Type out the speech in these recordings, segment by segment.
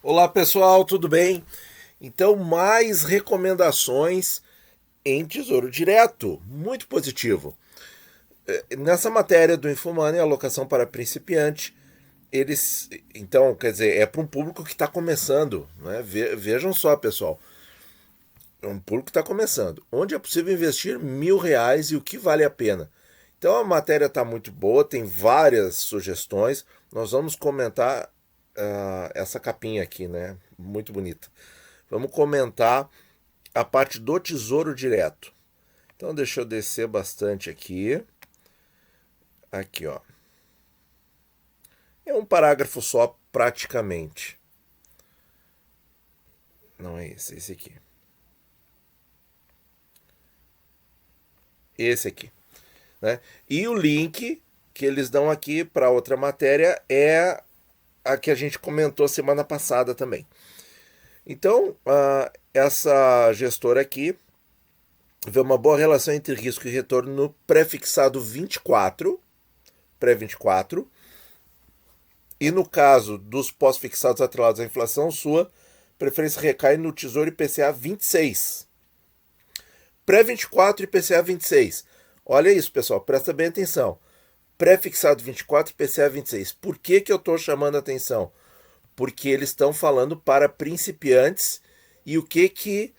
Olá pessoal, tudo bem? Então, mais recomendações em Tesouro Direto. Muito positivo. Nessa matéria do Infomoney, alocação para principiante, eles. Então, quer dizer, é para um público que está começando. Né? Vejam só, pessoal. É um público que está começando. Onde é possível investir R$ 1.000 e o que vale a pena? Então a matéria está muito boa, tem várias sugestões. Nós vamos comentar essa capinha aqui, né? Muito bonita. Vamos comentar a parte do Tesouro Direto. Então deixa eu descer bastante aqui. Aqui, ó. É um parágrafo só, praticamente. Não é esse, esse aqui. Esse aqui. Né? E o link que eles dão aqui para outra matéria é a que a gente comentou semana passada também. Então, essa gestora aqui vê uma boa relação entre risco e retorno no pré-fixado 24, pré-24, e no caso dos pós-fixados atrelados à inflação, sua preferência recai no Tesouro IPCA 26. Pré-24 e IPCA 26. Olha isso, pessoal, presta bem atenção. Pré-fixado 24 e IPCA 26. Por que eu estou chamando a atenção? Porque eles estão falando para principiantes e o que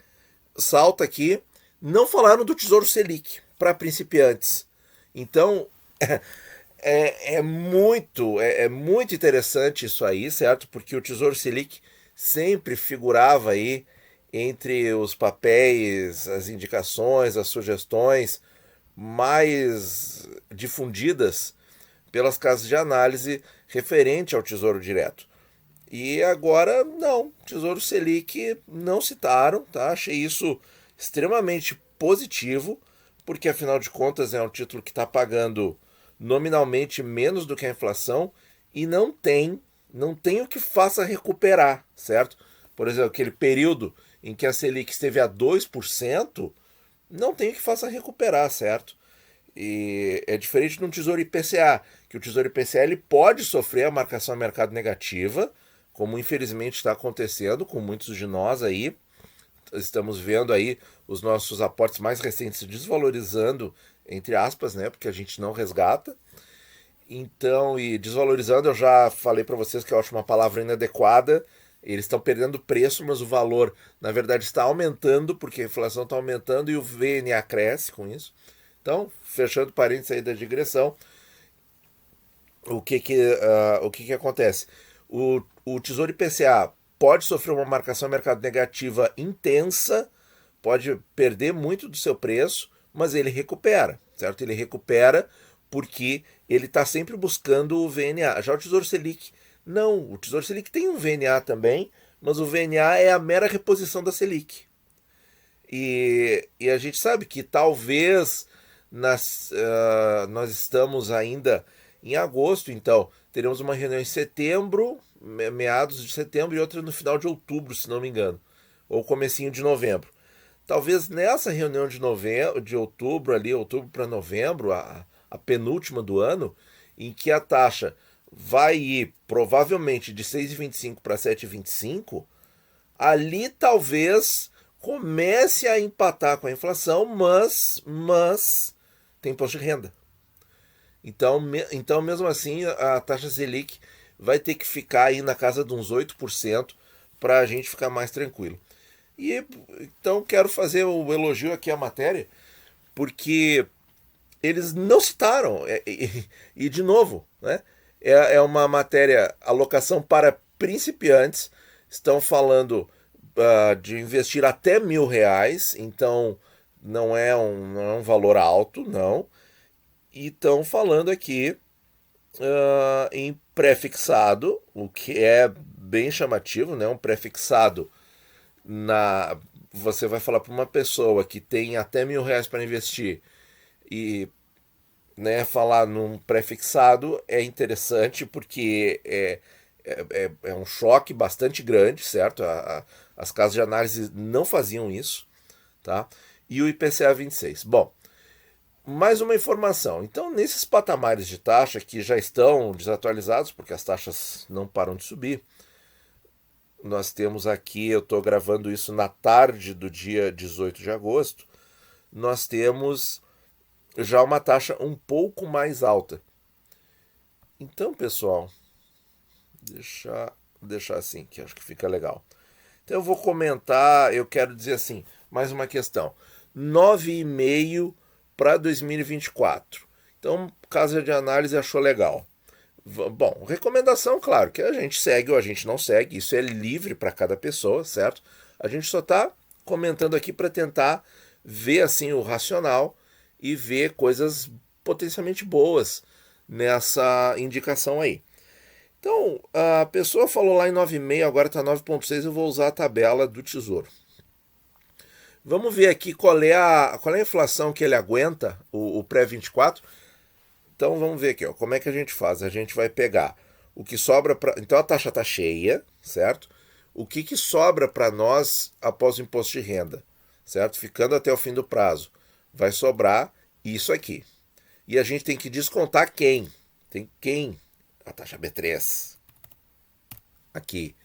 salta aqui? Não falaram do Tesouro Selic para principiantes. Então, é muito interessante isso aí, certo? Porque o Tesouro Selic sempre figurava aí entre os papéis, as indicações, as sugestões mais difundidas pelas casas de análise referente ao Tesouro Direto. E agora não, Tesouro Selic não citaram, tá? Achei isso extremamente positivo, porque afinal de contas é um título que está pagando nominalmente menos do que a inflação e não tem o que faça recuperar, certo? Por exemplo, aquele período em que a Selic esteve a 2%, não tem o que faça recuperar, certo? E é diferente de um Tesouro IPCA, que o Tesouro IPCA ele pode sofrer a marcação a mercado negativa, como infelizmente está acontecendo com muitos de nós aí. Estamos vendo aí os nossos aportes mais recentes se desvalorizando, entre aspas, né? Porque a gente não resgata. Então, e desvalorizando, eu já falei para vocês que eu acho uma palavra inadequada. Eles estão perdendo preço, mas o valor, na verdade, está aumentando, porque a inflação está aumentando e o VNA cresce com isso. Então, fechando parênteses aí da digressão, o que acontece? O Tesouro IPCA pode sofrer uma marcação a mercado negativa intensa, pode perder muito do seu preço, mas ele recupera, certo? Ele recupera porque ele está sempre buscando o VNA. Já o Tesouro Selic, não. O Tesouro Selic tem um VNA também, mas o VNA é a mera reposição da Selic. E a gente sabe que talvez nós estamos ainda em agosto, então teremos uma reunião em setembro, meados de setembro, e outra no final de outubro, se não me engano, ou comecinho de novembro. Talvez nessa reunião de outubro, ali, outubro para novembro, a penúltima do ano, em que a taxa vai ir provavelmente de 6,25 para 7,25, ali talvez comece a empatar com a inflação, mas tem imposto de renda. Então, mesmo assim, a taxa Selic vai ter que ficar aí na casa de uns 8% para a gente ficar mais tranquilo. E então quero fazer o elogio aqui à matéria, porque eles não citaram, e de novo, né? É uma matéria, alocação para principiantes, estão falando de investir até R$ 1.000, então não é um valor alto, não. E estão falando aqui em pré-fixado, o que é bem chamativo, né? Um pré-fixado na. Você vai falar para uma pessoa que tem até R$ 1.000 para investir e falar num pré-fixado é interessante porque é um choque bastante grande, certo? As casas de análise não faziam isso, tá? E o IPCA 26. Bom, mais uma informação. Então, nesses patamares de taxa que já estão desatualizados, porque as taxas não param de subir, nós temos aqui, eu estou gravando isso na tarde do dia 18 de agosto, nós temos já uma taxa um pouco mais alta. Então, pessoal, deixar assim, que acho que fica legal. Então eu vou comentar, eu quero dizer assim, mais uma questão. 9,5 para 2024. Então, casa de análise achou legal. Bom, recomendação, claro, que a gente segue ou a gente não segue, isso é livre para cada pessoa, certo? A gente só está comentando aqui para tentar ver assim o racional e ver coisas potencialmente boas nessa indicação aí. Então, a pessoa falou lá em 9,5, agora está 9,6, eu vou usar a tabela do Tesouro. Vamos ver aqui qual é a inflação que ele aguenta, o pré-24. Então vamos ver aqui, ó, como é que a gente faz. A gente vai pegar o que sobra para. Então a taxa está cheia, certo? O que sobra para nós após o imposto de renda, certo? Ficando até o fim do prazo. Vai sobrar isso aqui. E a gente tem que descontar quem? Tem quem? A taxa B3. Aqui.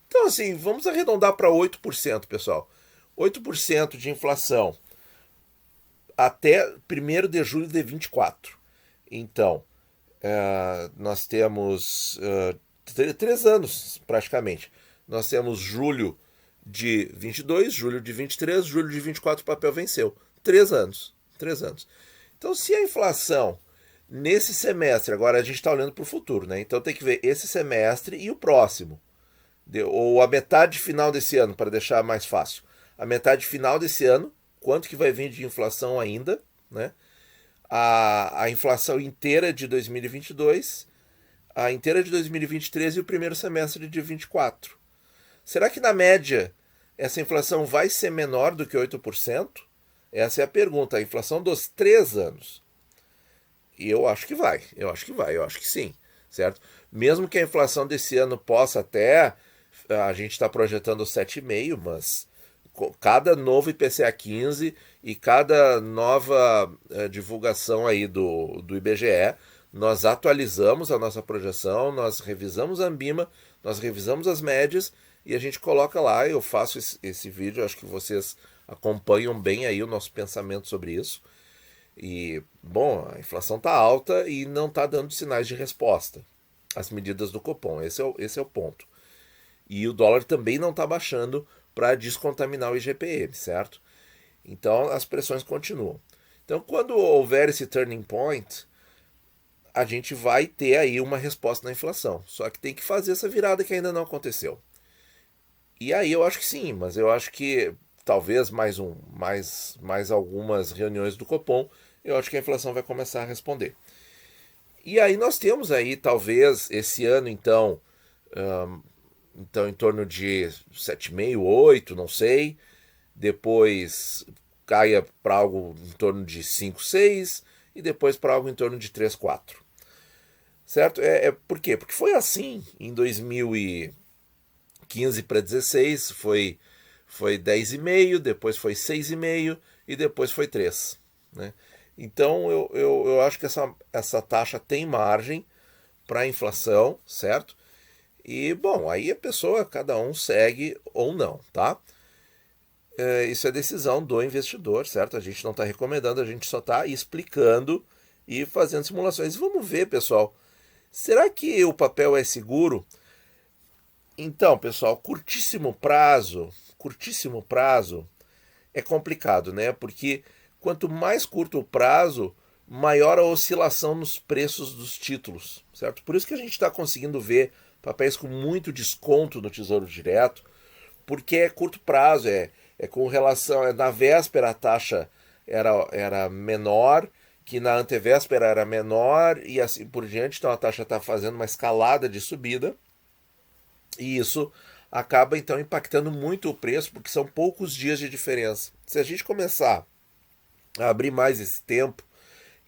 Então, assim, vamos arredondar para 8%, pessoal. 8% de inflação até 1º de julho de 24. Então, nós temos 3 anos, praticamente. Nós temos julho de 22, julho de 23, julho de 24 o papel venceu. 3 anos. 3 anos. Então, se a inflação nesse semestre, agora a gente está olhando para o futuro, né? Então tem que ver esse semestre e o próximo. Ou a metade final desse ano, para deixar mais fácil. A metade final desse ano, quanto que vai vir de inflação ainda, né? A inflação inteira de 2022, a inteira de 2023 e o primeiro semestre de 24. Será que na média essa inflação vai ser menor do que 8%? Essa é a pergunta, a inflação dos 3 anos. E eu acho que vai, eu acho que sim, certo? Mesmo que a inflação desse ano possa até, a gente está projetando 7,5, mas cada novo IPCA 15 e cada nova divulgação aí do IBGE, nós atualizamos a nossa projeção, nós revisamos a Ambima, nós revisamos as médias e a gente coloca lá. Eu faço esse vídeo, acho que vocês acompanham bem aí o nosso pensamento sobre isso. E, bom, a inflação está alta e não está dando sinais de resposta às medidas do Copom. Esse é o ponto. E o dólar também não está baixando para descontaminar o IGPM, certo? Então as pressões continuam. Então, quando houver esse turning point, a gente vai ter aí uma resposta na inflação. Só que tem que fazer essa virada que ainda não aconteceu. E aí eu acho que sim, mas eu acho que talvez mais algumas reuniões do Copom, eu acho que a inflação vai começar a responder. E aí nós temos aí, talvez, esse ano, então em torno de 7,5, 8, não sei. Depois caia para algo em torno de 5, 6 e depois para algo em torno de 3, 4. Certo? Por quê? Porque foi assim em 2015 para 16, foi 10,5, depois foi 6,5 e depois foi 3. Né? Então eu acho que essa taxa tem margem para a inflação, certo? E, bom, aí a pessoa, cada um segue ou não, tá? Isso é decisão do investidor, certo? A gente não está recomendando, a gente só está explicando e fazendo simulações. Vamos ver, pessoal, será que o papel é seguro? Então, pessoal, curtíssimo prazo é complicado, né? Porque quanto mais curto o prazo, maior a oscilação nos preços dos títulos, certo? Por isso que a gente está conseguindo ver papéis com muito desconto no Tesouro Direto, porque é curto prazo, é com relação. Na véspera a taxa era menor, que na antevéspera era menor, e assim por diante. Então a taxa está fazendo uma escalada de subida, e isso acaba então impactando muito o preço, porque são poucos dias de diferença. Se a gente começar a abrir mais esse tempo,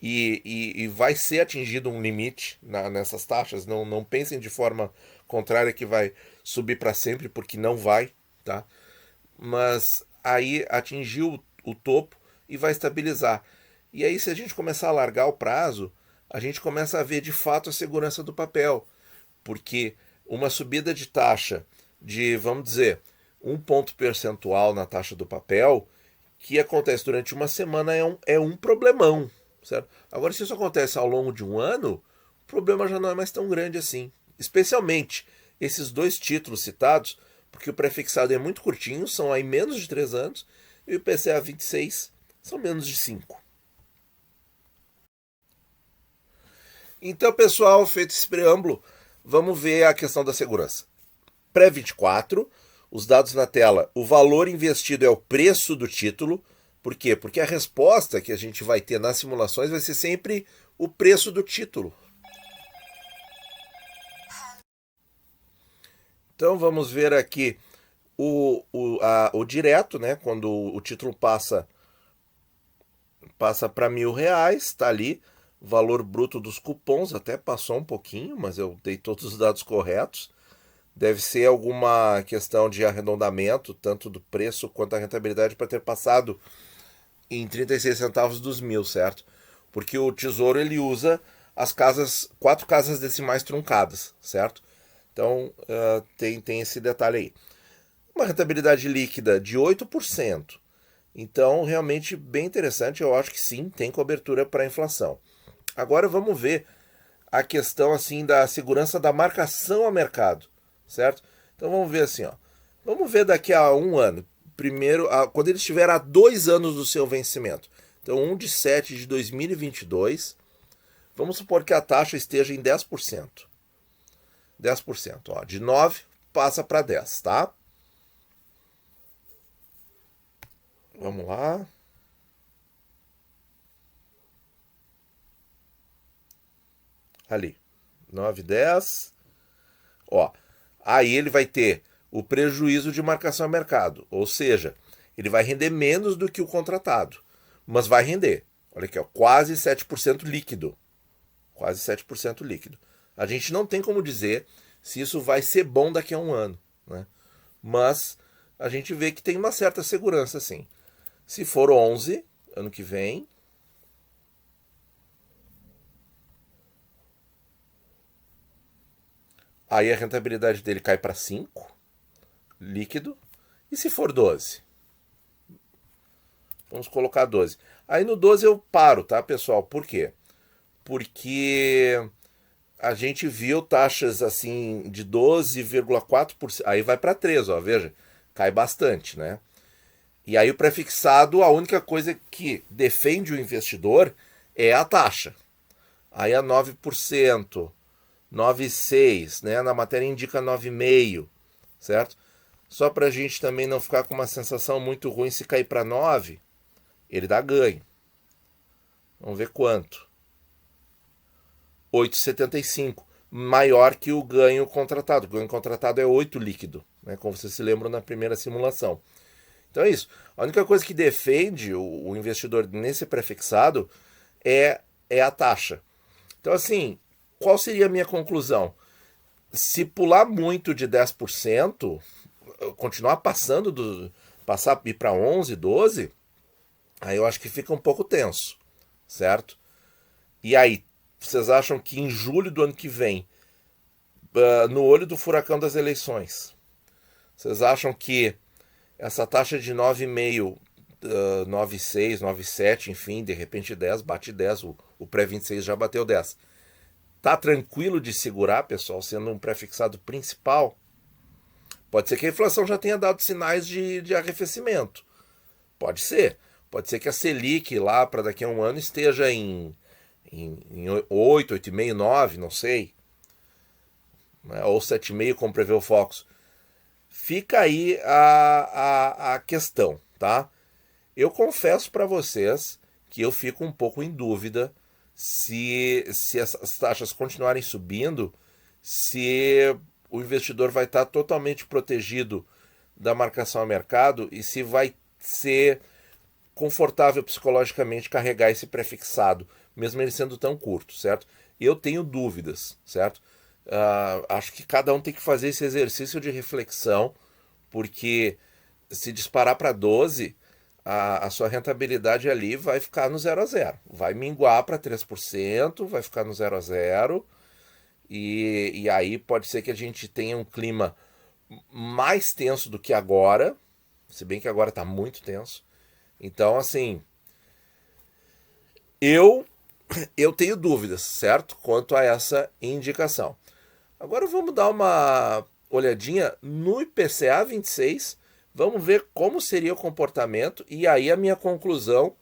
e vai ser atingido um limite nessas taxas. Não pensem de forma contrária que vai subir para sempre, porque não vai, tá? Mas aí atingiu o topo e vai estabilizar. E aí, se a gente começar a alargar o prazo, a gente começa a ver de fato a segurança do papel, porque uma subida de taxa de, vamos dizer, um ponto percentual na taxa do papel, que acontece durante uma semana é um problemão, certo? Agora, se isso acontece ao longo de um ano, o problema já não é mais tão grande assim. Especialmente esses dois títulos citados, porque o prefixado é muito curtinho, são aí menos de 3 anos, e o IPCA 26 são menos de 5. Então, pessoal, feito esse preâmbulo, vamos ver a questão da segurança. Pré-24, os dados na tela, o valor investido é o preço do título. Por quê? Porque a resposta que a gente vai ter nas simulações vai ser sempre o preço do título. Então vamos ver aqui o direto, né? Quando o título passa para R$ 1.000, está ali. Valor bruto dos cupons, até passou um pouquinho, mas eu dei todos os dados corretos. Deve ser alguma questão de arredondamento, tanto do preço quanto da rentabilidade, para ter passado em 36 centavos dos 1.000, certo? Porque o Tesouro ele usa as casas, 4 casas decimais truncadas, certo? Então tem esse detalhe aí. Uma rentabilidade líquida de 8%. Então, realmente bem interessante. Eu acho que sim, tem cobertura para a inflação. Agora vamos ver a questão assim da segurança da marcação a mercado, certo? Então vamos ver assim, ó. Vamos ver daqui a um ano. Primeiro, quando ele estiver a 2 anos do seu vencimento. Então, 1/7/2022. Vamos supor que a taxa esteja em 10%. 10%, ó. De 9 passa para 10, tá? Vamos lá. Ali. 9, 10. Ó. Aí ele vai ter o prejuízo de marcação a mercado. Ou seja, ele vai render menos do que o contratado. Mas vai render. Olha aqui, ó, quase 7% líquido. Quase 7% líquido. A gente não tem como dizer se isso vai ser bom daqui a um ano, né? Mas a gente vê que tem uma certa segurança, sim. Se for 11, ano que vem, aí a rentabilidade dele cai para 5, líquido. E se for 12? Vamos colocar 12. Aí no 12 eu paro, tá, pessoal? Por quê? Porque a gente viu taxas assim de 12,4%. Aí vai para 13, ó, veja. Cai bastante, né? E aí o prefixado, a única coisa que defende o investidor é a taxa. Aí a 9%, 9,6%, né? Na matéria indica 9,5%, certo? Só para a gente também não ficar com uma sensação muito ruim, se cair para 9, ele dá ganho. Vamos ver quanto. 8,75. Maior que o ganho contratado. O ganho contratado é 8 líquido, né? Como vocês se lembram na primeira simulação. Então é isso. A única coisa que defende o investidor nesse prefixado é a taxa. Então, assim, qual seria a minha conclusão? Se pular muito de 10%, continuar passar ir para 11, 12, aí eu acho que fica um pouco tenso, certo? E aí, vocês acham que em julho do ano que vem, no olho do furacão das eleições, vocês acham que essa taxa de 9,5, 9,6, 9,7, enfim, de repente 10, bate 10, o pré-26 já bateu 10. Tá tranquilo de segurar, pessoal, sendo um pré-fixado principal? Pode ser que a inflação já tenha dado sinais de arrefecimento. Pode ser. Pode ser que a Selic lá para daqui a um ano esteja em 8, 8,5, 9, não sei. Ou 7,5, como prevê o Fox. Fica aí a questão, tá? Eu confesso para vocês que eu fico um pouco em dúvida se essas taxas continuarem subindo, se o investidor vai estar totalmente protegido da marcação a mercado e se vai ser confortável psicologicamente carregar esse prefixado, mesmo ele sendo tão curto, certo? Eu tenho dúvidas, certo? Acho que cada um tem que fazer esse exercício de reflexão, porque se disparar para 12, a sua rentabilidade ali vai ficar no 0 a 0. Vai minguar para 3%, vai ficar no 0 a 0. E aí pode ser que a gente tenha um clima mais tenso do que agora, se bem que agora está muito tenso. Então, assim, eu eu tenho dúvidas, certo? Quanto a essa indicação. Agora vamos dar uma olhadinha no IPCA 26, vamos ver como seria o comportamento e aí a minha conclusão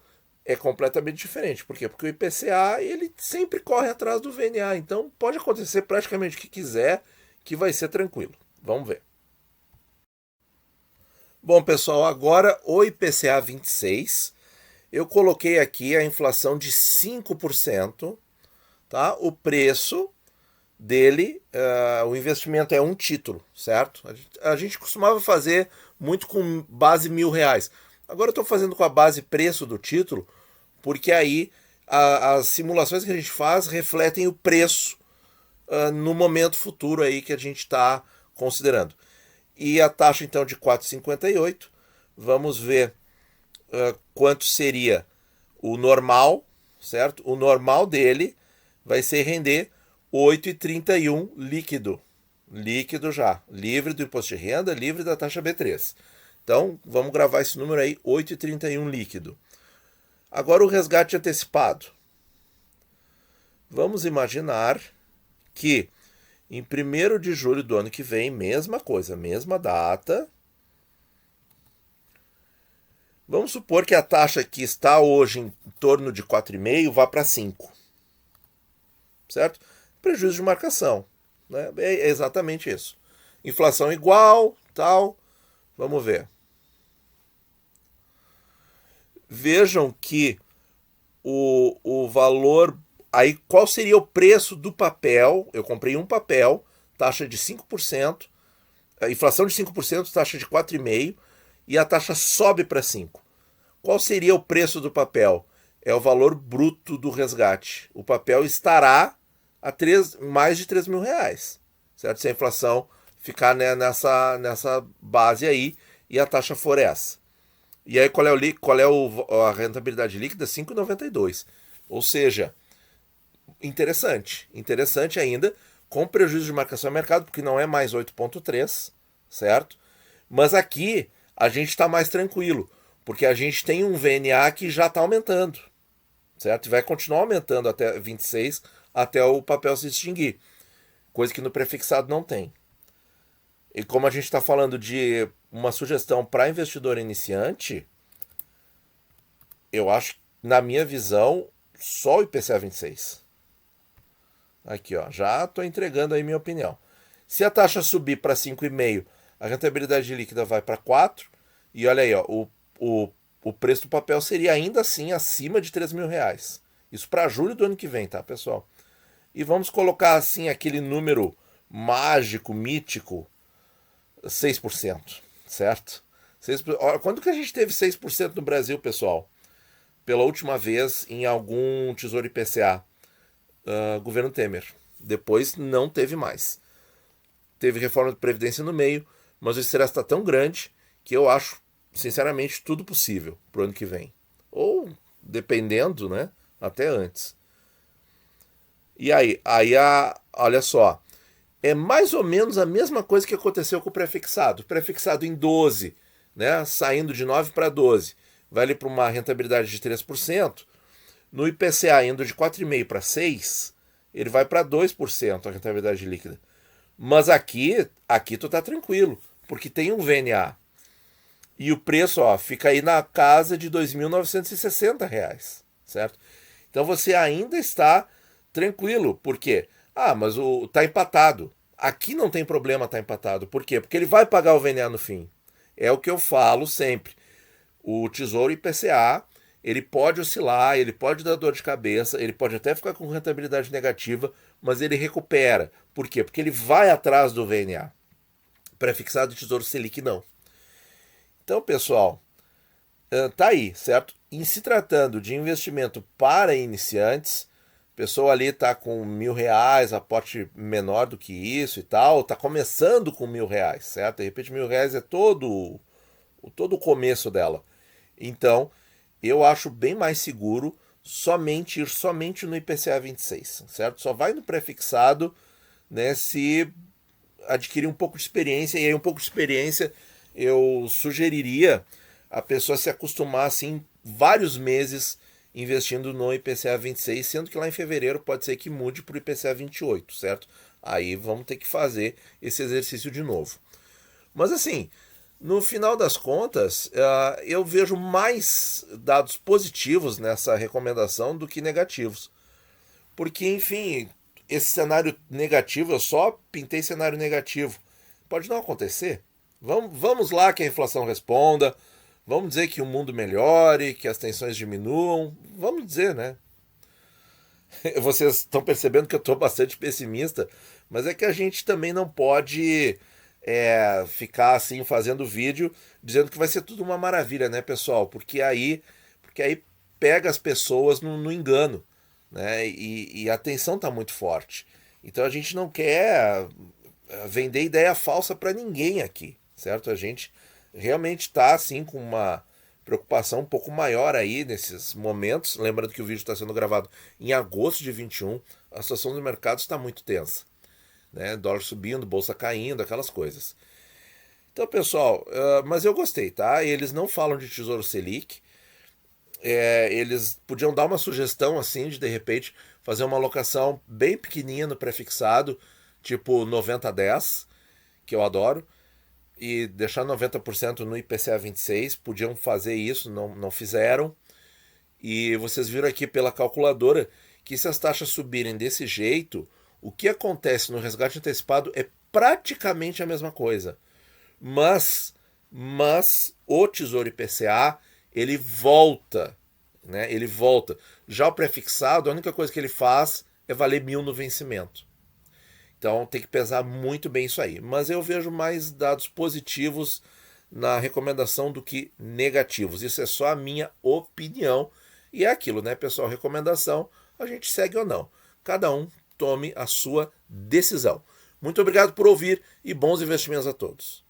é completamente diferente. Por quê? Porque o IPCA ele sempre corre atrás do VNA, então pode acontecer praticamente o que quiser que vai ser tranquilo. Vamos ver. Bom, pessoal, agora o IPCA 26, eu coloquei aqui a inflação de 5%, tá? O preço dele, o investimento é um título, certo? A gente costumava fazer muito com base R$ 1.000. Agora eu estou fazendo com a base preço do título, porque aí as simulações que a gente faz refletem o preço no momento futuro aí que a gente está considerando. E a taxa então de 4,58, vamos ver quanto seria o normal, certo? O normal dele vai ser render 8,31 líquido. Líquido já, livre do imposto de renda, livre da taxa B3. Então, vamos gravar esse número aí, 8,31 líquido. Agora o resgate antecipado. Vamos imaginar que em 1º de julho do ano que vem, mesma coisa, mesma data. Vamos supor que a taxa que está hoje em torno de 4,5 vá para 5. Certo? Prejuízo de marcação. Né? É exatamente isso. Inflação igual, tal. Vamos ver. Vejam que o valor. Aí, qual seria o preço do papel? Eu comprei um papel, taxa de 5%, a inflação de 5%, taxa de 4,5%, e a taxa sobe para 5%. Qual seria o preço do papel? É o valor bruto do resgate. O papel estará a mais de R$ 3.000, certo? Se a inflação ficar nessa base aí e a taxa for essa. E aí qual é a rentabilidade líquida? 5,92. Ou seja, interessante ainda, com prejuízo de marcação a mercado, porque não é mais 8,3, certo? Mas aqui a gente está mais tranquilo, porque a gente tem um VNA que já está aumentando, certo? E vai continuar aumentando até 26, até o papel se extinguir, coisa que no prefixado não tem. E como a gente está falando de uma sugestão para investidor iniciante, eu acho, na minha visão, só o IPCA 26. Aqui, ó, já estou entregando aí minha opinião. Se a taxa subir para 5,5, a rentabilidade líquida vai para 4. E olha aí, ó, o preço do papel seria ainda assim acima de R$ 3.000. Isso para julho do ano que vem, tá, pessoal? E vamos colocar assim aquele número mágico, mítico, 6%, certo? 6%. Quando que a gente teve 6% no Brasil, pessoal? Pela última vez em algum Tesouro IPCA. Governo Temer. Depois não teve mais. Teve reforma de Previdência no meio, mas o estresse está tão grande que eu acho, sinceramente, tudo possível para o ano que vem. Ou, dependendo, né, até antes. E aí olha só, é mais ou menos a mesma coisa que aconteceu com o prefixado. O prefixado em 12, né, saindo de 9 para 12, vai ali para uma rentabilidade de 3%. No IPCA, indo de 4,5 para 6, ele vai para 2% a rentabilidade líquida. Mas aqui tu tá tranquilo, porque tem um VNA. E o preço, ó, fica aí na casa de R$ 2.960, certo? Então você ainda está tranquilo. Por quê? Mas tá empatado. Aqui não tem problema tá empatado. Por quê? Porque ele vai pagar o VNA no fim. É o que eu falo sempre. O Tesouro IPCA, ele pode oscilar, ele pode dar dor de cabeça, ele pode até ficar com rentabilidade negativa, mas ele recupera. Por quê? Porque ele vai atrás do VNA. Prefixado de Tesouro Selic, não. Então, pessoal, tá aí, certo? Em se tratando de investimento para iniciantes, a pessoa ali tá com R$ 1.000, aporte menor do que isso e tal, tá começando com R$ 1.000, certo? De repente R$ 1.000 é todo o começo dela. Então, eu acho bem mais seguro ir somente no IPCA 26, certo? Só vai no prefixado, né, se adquirir um pouco de experiência, e aí um pouco de experiência eu sugeriria a pessoa se acostumar assim vários meses investindo no IPCA 26, sendo que lá em fevereiro pode ser que mude para o IPCA 28, certo? Aí vamos ter que fazer esse exercício de novo. Mas assim, no final das contas, eu vejo mais dados positivos nessa recomendação do que negativos. Porque, enfim, esse cenário negativo, eu só pintei cenário negativo. Pode não acontecer. Vamos lá que a inflação responda. Vamos dizer que o mundo melhore, que as tensões diminuam. Vamos dizer, né? Vocês estão percebendo que eu estou bastante pessimista, mas é que a gente também não pode ficar assim fazendo vídeo dizendo que vai ser tudo uma maravilha, né, pessoal? Porque aí pega as pessoas no engano, né? E a tensão está muito forte. Então a gente não quer vender ideia falsa para ninguém aqui, certo? A gente realmente está assim com uma preocupação um pouco maior aí nesses momentos. Lembrando que o vídeo está sendo gravado em agosto de 21, a situação do mercado está muito tensa, né? Dólar subindo, bolsa caindo, aquelas coisas. Então, pessoal, mas eu gostei, tá? Eles não falam de Tesouro Selic. Eles podiam dar uma sugestão assim de repente fazer uma alocação bem pequenininha no prefixado, tipo 90-10, que eu adoro, e deixar 90% no IPCA 26. Podiam fazer isso, não fizeram. E vocês viram aqui pela calculadora que se as taxas subirem desse jeito, o que acontece no resgate antecipado é praticamente a mesma coisa. Mas o Tesouro IPCA, ele volta, né? Ele volta. Já o prefixado, a única coisa que ele faz é valer 1.000 no vencimento. Então tem que pesar muito bem isso aí. Mas eu vejo mais dados positivos na recomendação do que negativos. Isso é só a minha opinião. E é aquilo, né, pessoal? Recomendação, a gente segue ou não. Cada um tome a sua decisão. Muito obrigado por ouvir e bons investimentos a todos.